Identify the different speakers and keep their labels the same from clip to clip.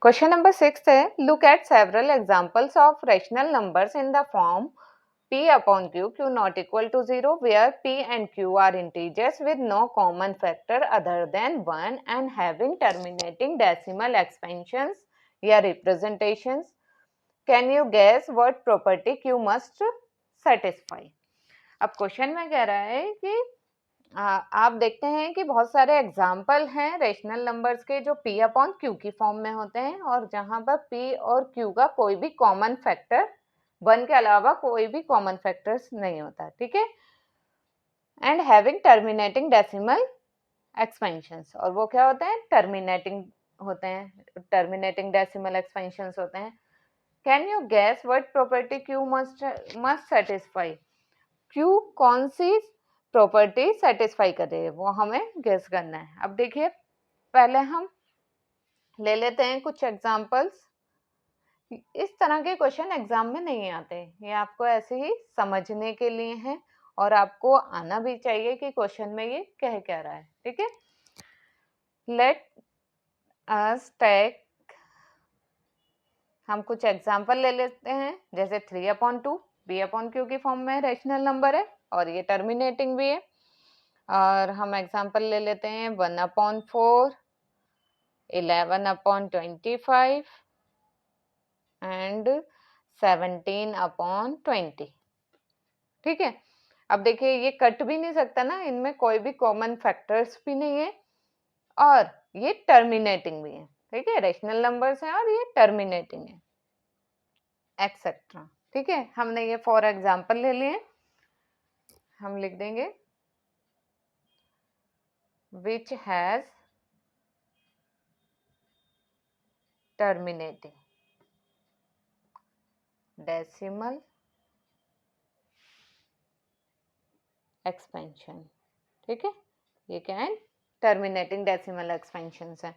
Speaker 1: Question number 6 है, look at several examples of rational numbers in the form p upon q not equal to 0 where p and q are integers with no common factor other than 1 and having terminating decimal expansions या representations. Can you guess what property q must satisfy? अब question में कह रहा है कि आप देखते हैं कि बहुत सारे एग्जाम्पल हैं रेशनल नंबर्स के जो p अपॉन q की फॉर्म में होते हैं और जहां पर p और q का कोई भी कॉमन फैक्टर 1 के अलावा कोई भी कॉमन फैक्टर्स नहीं होता, ठीक है। And having terminating decimal expansions, और वो क्या होते हैं, टर्मिनेटिंग होते हैं, टर्मिनेटिंग डेसिमल एक्सपेंशंस होते हैं। Can you gas what property q must satisfy? q कौन सी प्रॉपर्टी सेटिस्फाई कर रही है वो हमें गेस करना है। अब देखिए, पहले हम ले लेते हैं कुछ एग्जांपल्स। इस तरह के क्वेश्चन एग्जाम में नहीं आते, ये आपको ऐसे ही समझने के लिए हैं और आपको आना भी चाहिए कि क्वेश्चन में ये कह क्या रहा है, ठीक है। लेट अस टेक, हम कुछ एग्जांपल ले लेते हैं, जैसे 3/2 b/q की फॉर्म में रैशनल नंबर है और ये टर्मिनेटिंग भी है। और हम एग्जांपल ले लेते हैं 1/4, 11/25 एंड 17/20, ठीक है। अब देखिए, ये कट भी नहीं सकता ना, इनमें कोई भी कॉमन फैक्टर्स भी नहीं है और ये टर्मिनेटिंग भी है, ठीक है। रेशनल नंबर्स हैं और ये टर्मिनेटिंग है, एक्सेट्रा, ठीक है। हमने ये फॉर एग्जांपल ले लिए, हम लिख देंगे which has terminating decimal expansion, ठीक है। ये क्या है, टर्मिनेटिंग डेसिमल एक्सपेंशन है।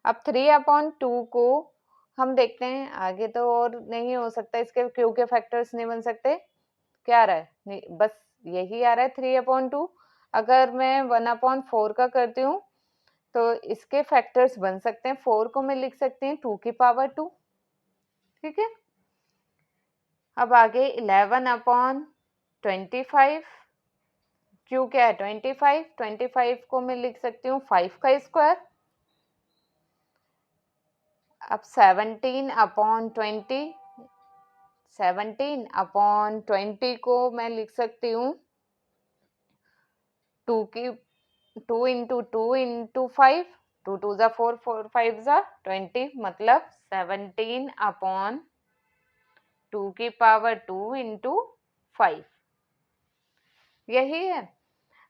Speaker 1: अब 3/2 को हम देखते हैं, आगे तो और नहीं हो सकता, इसके क्यू के फैक्टर्स नहीं बन सकते। क्या आ रहा है, नहीं, बस यही आ रहा है 3/2। अगर मैं 1/4 का करती हूँ तो इसके फैक्टर्स बन सकते हैं, 4 को मैं लिख सकती हूँ 2 की पावर 2, ठीक है। अब आगे 11/25, क्यू क्या है 25 को मैं लिख सकती हूँ 5 का स्क्वायर। अब 17/20 को मैं लिख सकती हूँ 2 इंटू 5, 2 2 जा 4, 4 5 जा 20, मतलब 17/2 इंटू 5, यही है।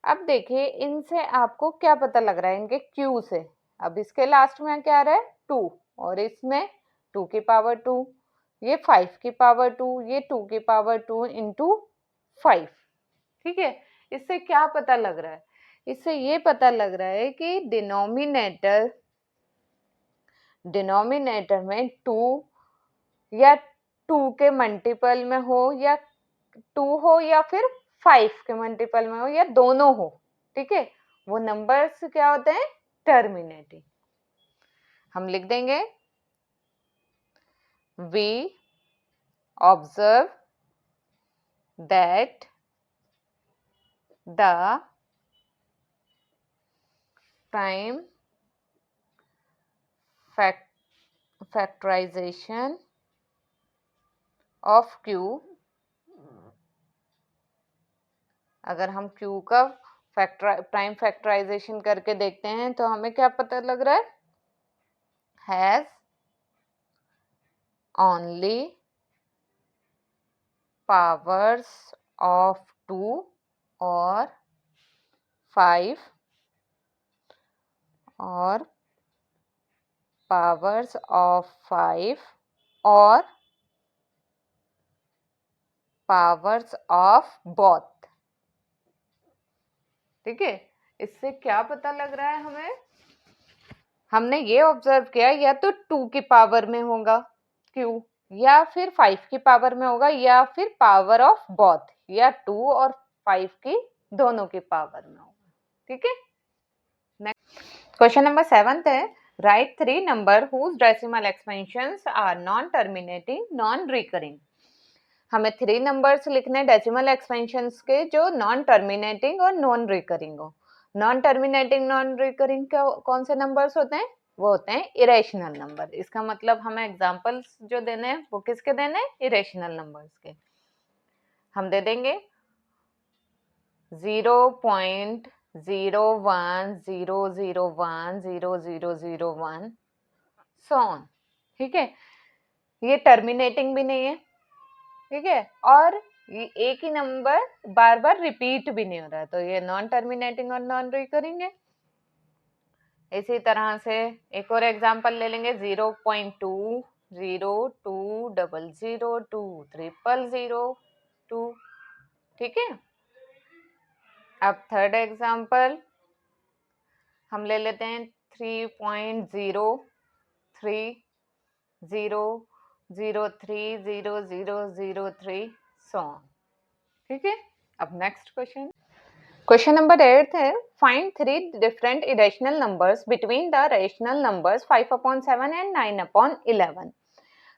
Speaker 1: अब देखिए, इनसे आपको क्या पता लग रहा है, इनके क्यू से। अब इसके लास्ट में क्या आ रहा है 2 और इसमें 2 की पावर 2, ये 5 की पावर 2, ये 2 की पावर 2 इंटू 5, ठीक है। इससे क्या पता लग रहा है, इससे ये पता लग रहा है कि डिनोमिनेटर में 2 या 2 के मल्टीपल में हो, या 2 हो या फिर 5 के मल्टीपल में हो, या दोनों हो, ठीक है, वो नंबर्स क्या होते हैं, टर्मिनेटिंग। हम लिख देंगे we observe that the prime factorization of q, अगर हम q का प्राइम फैक्टराइजेशन करके देखते हैं तो हमें क्या पता लग रहा है, हैज ओनली पावर्स ऑफ 2 और 5 और पावर्स ऑफ 5 और पावर्स ऑफ बोथ, ठीक है। इससे क्या पता लग रहा है हमें, हमने ये ऑब्जर्व किया, या तो 2 की पावर में होगा q, या फिर 5 की पावर में होगा, या फिर पावर ऑफ बोथ, या 2 और 5 की दोनों की पावर में होगा, ठीक है। नेक्स्ट क्वेश्चन नंबर 7 है, right 3 number whose decimal expansions are non terminating non recurring. हमें 3 नंबर्स लिखने डेसिमल एक्सपेंशंस के जो नॉन टर्मिनेटिंग और नॉन रिकरिंग हो। नॉन टर्मिनेटिंग नॉन रिकरिंग कौन से नंबर्स होते हैं? वो होते हैं इरेशनल नंबर। इसका मतलब हमें एग्जांपल्स जो देने हैं वो किसके देने हैं? इरेशनल नंबर्स के। हम दे देंगे 0.0100100001 सो ऑन। ठीक है, ये टर्मिनेटिंग भी नहीं है, ठीक है, और ये एक ही नंबर बार बार रिपीट भी नहीं हो रहा है, तो ये नॉन टर्मिनेटिंग और नॉन रिकरिंग है। इसी तरह से एक और एग्जांपल ले लेंगे 0.202000230002। ठीक है, अब थर्ड एग्जांपल हम ले लेते हैं 3.030030003 सो ऑन। ठीक है, अब नेक्स्ट क्वेश्चन। क्वेश्चन नंबर 8 है find 3 different irrational numbers between the rational numbers 5/7 and 9/11।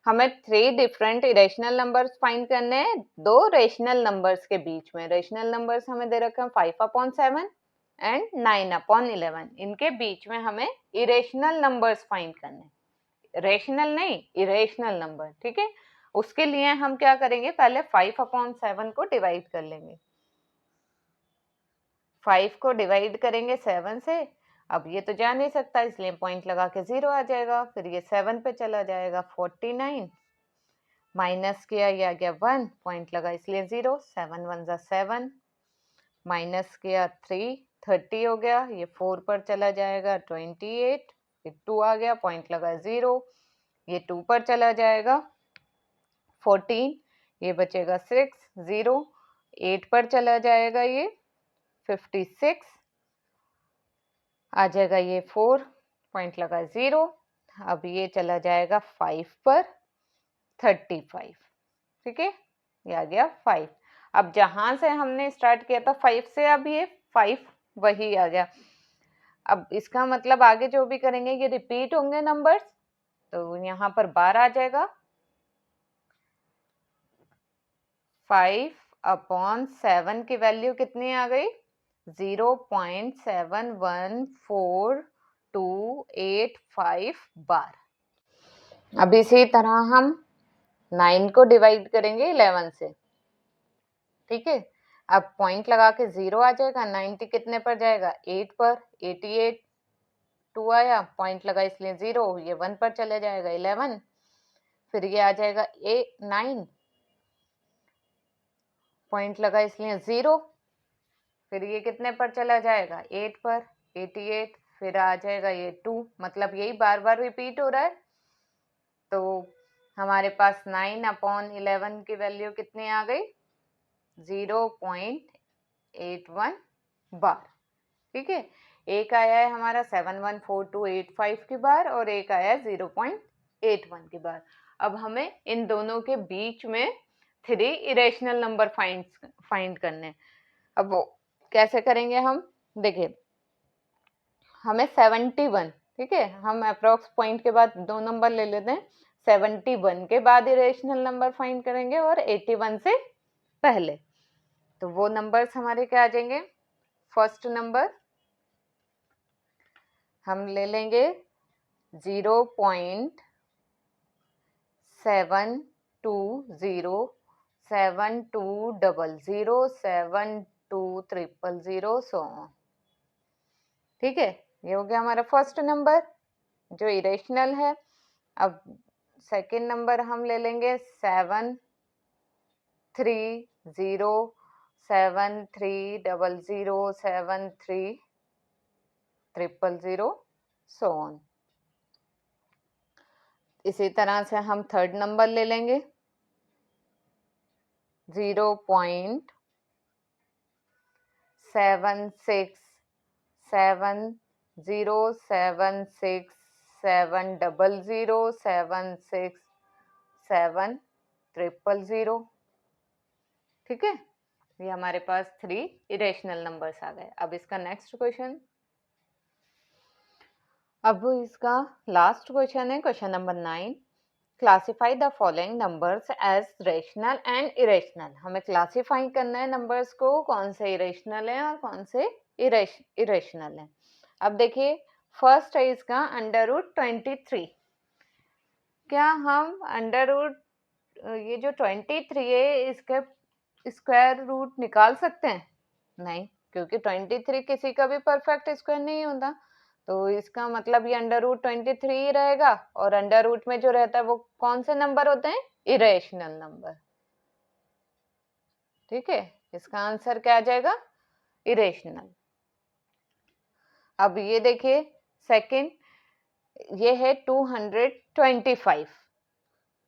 Speaker 1: हमें 3 डिफरेंट इरेशनल नंबर्स फाइंड करने हैं दो रेशनल नंबर्स के बीच में। रेशनल नंबर्स हमें दे रखे हैं 5/7 एंड 9/11। इनके बीच में हमें इरेशनल नंबर्स फाइंड करने हैं, रेशनल नहीं, इरेशनल नंबर। ठीक है, उसके लिए हम क्या करेंगे, पहले 5/7 को डिवाइड कर लेंगे। 5 को डिवाइड करेंगे 7 से। अब ये तो जा नहीं सकता, इसलिए पॉइंट लगा के 0 आ जाएगा, फिर ये 7 पे चला जाएगा 49, माइनस किया ये आ गया 1, पॉइंट लगा इसलिए 0, 7 1 जा 7, माइनस किया 3 30 हो गया, ये 4 पर चला जाएगा 28, फिर 2 आ गया, पॉइंट लगा 0, ये 2 पर चला जाएगा 14, ये बचेगा 6 0, 8 पर चला जाएगा ये 56, आ जाएगा ये 4, पॉइंट लगा 0, अब ये चला जाएगा 5 पर 35। ठीक है, ये आ गया 5। अब जहां से हमने स्टार्ट किया था 5 से, अब ये 5 वही आ गया। अब इसका मतलब आगे जो भी करेंगे ये रिपीट होंगे नंबर्स, तो यहाँ पर 12 आ जाएगा। 5/7 की वैल्यू कितनी आ गई? 0.714285 बार। अब इसी तरह हम 9 को डिवाइड करेंगे 11 से। ठीक है, अब पॉइंट लगा के 0 आ जाएगा, 90 कितने पर जाएगा? 8 पर, 88, 2 आया, पॉइंट लगा इसलिए 0, ये 1 पर चले जाएगा 11, फिर ये आ जाएगा 9, पॉइंट लगा इसलिए 0, फिर ये कितने पर चला जाएगा? 8 पर, 88, फिर आ जाएगा ये 2, मतलब यही बार बार रिपीट हो रहा है। तो हमारे पास 9/11 की वैल्यू कितनी आ गई? 0.81 बार। ठीक है, एक आया है हमारा 714285 की बार और एक आया है 0.81 की बार। अब हमें इन दोनों के बीच में 3 इरेशनल नंबर फाइंड करने। अब वो कैसे करेंगे हम? देखिए, हमें 71, ठीक है, हम अप्रोक्स पॉइंट के बाद 2 नंबर ले लेते हैं। 71 के बाद इरेशनल नंबर फाइंड करेंगे और 81 से पहले, तो वो नंबर्स हमारे क्या आ जाएंगे? फर्स्ट नंबर हम ले लेंगे 0.72072007200 सो ऑन। ठीक है, ये हो गया हमारा फर्स्ट नंबर जो इरेशनल है। अब सेकेंड नंबर हम ले लेंगे 73007307300 सो ऑन। इसी तरह से हम थर्ड नंबर ले लेंगे 0.76707670076000 ठीक है, ये हमारे पास 3 इरेशनल नंबर्स आ गए। अब इसका नेक्स्ट क्वेश्चन, अब इसका लास्ट क्वेश्चन है question number 9। Classify the following numbers as rational and irrational. हमें क्लासिफाई करना है नंबर्स को, कौन से इरेशनल है और कौन से इरेशनल है। अब देखिए, फर्स्ट है इसका √23। क्या हम अंडर रूट ये जो 23 है इसके स्क्वायर रूट निकाल सकते हैं? नहीं, क्योंकि 23 किसी का भी परफेक्ट स्क्वायर नहीं होता। तो इसका मतलब ये √23 ही रहेगा, और अंडर रूट में जो रहता है वो कौन से नंबर होते हैं? Irrational number. ठीक है, इसका आंसर क्या आ जाएगा? इरेशनल। अब ये देखिए सेकंड, ये है 225।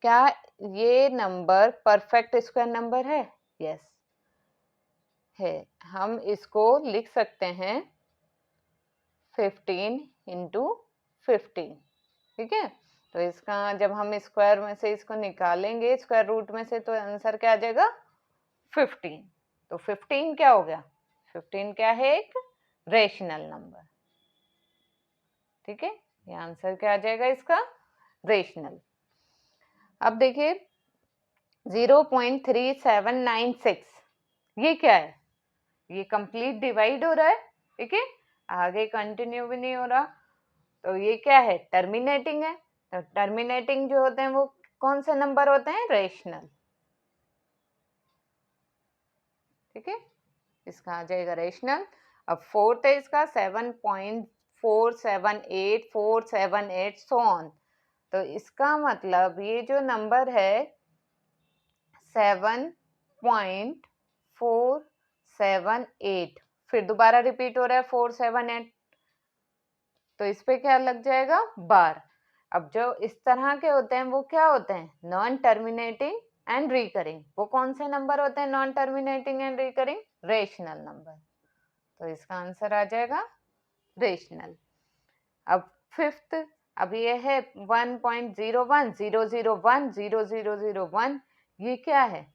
Speaker 1: क्या ये नंबर परफेक्ट स्क्वायर नंबर है? यस है। हम इसको लिख सकते हैं 15 इंटू 15। ठीक है, तो इसका जब हम स्क्वायर में से इसको निकालेंगे, स्क्वायर रूट में से, तो आंसर क्या आ जाएगा? 15। तो 15 क्या हो गया? 15 क्या है? एक रेशनल नंबर। ठीक है, ये आंसर क्या आ जाएगा इसका? रेशनल। अब देखिए 0.3796, ये क्या है? ये कंप्लीट डिवाइड हो रहा है। ठीक है, आगे कंटिन्यू भी नहीं हो रहा। तो ये क्या है? टर्मिनेटिंग है। तो टर्मिनेटिंग जो होते हैं वो कौन से नंबर होते हैं? रेशनल। ठीक है, इसका आ जाएगा रेशनल। अब फोर्थ है इसका 7.478478 सो ऑन। तो इसका मतलब ये जो नंबर है 7.478, फिर दोबारा रिपीट हो रहा है 478, तो इस पे क्या लग जाएगा? बार। अब जो इस तरह के होते हैं वो क्या होते हैं? Non terminating and recurring. वो कौन से नंबर होते हैं non terminating and recurring? Rational number. तो इसका आंसर आ जाएगा रेशनल। अब फिफ्थ, अब ये है 1.0100100001। ये क्या है?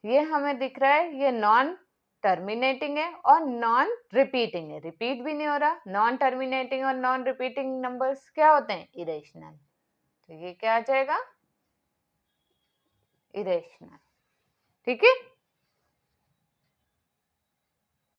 Speaker 1: ये हमें दिख रहा है ये नॉन टर्मिनेटिंग है और नॉन रिपीटिंग है। रिपीट भी नहीं हो रहा। नॉन टर्मिनेटिंग और नॉन रिपीटिंग नंबर्स क्या होते हैं? इरेशनल। तो ये क्या आ जाएगा? इरेशनल। ठीक है।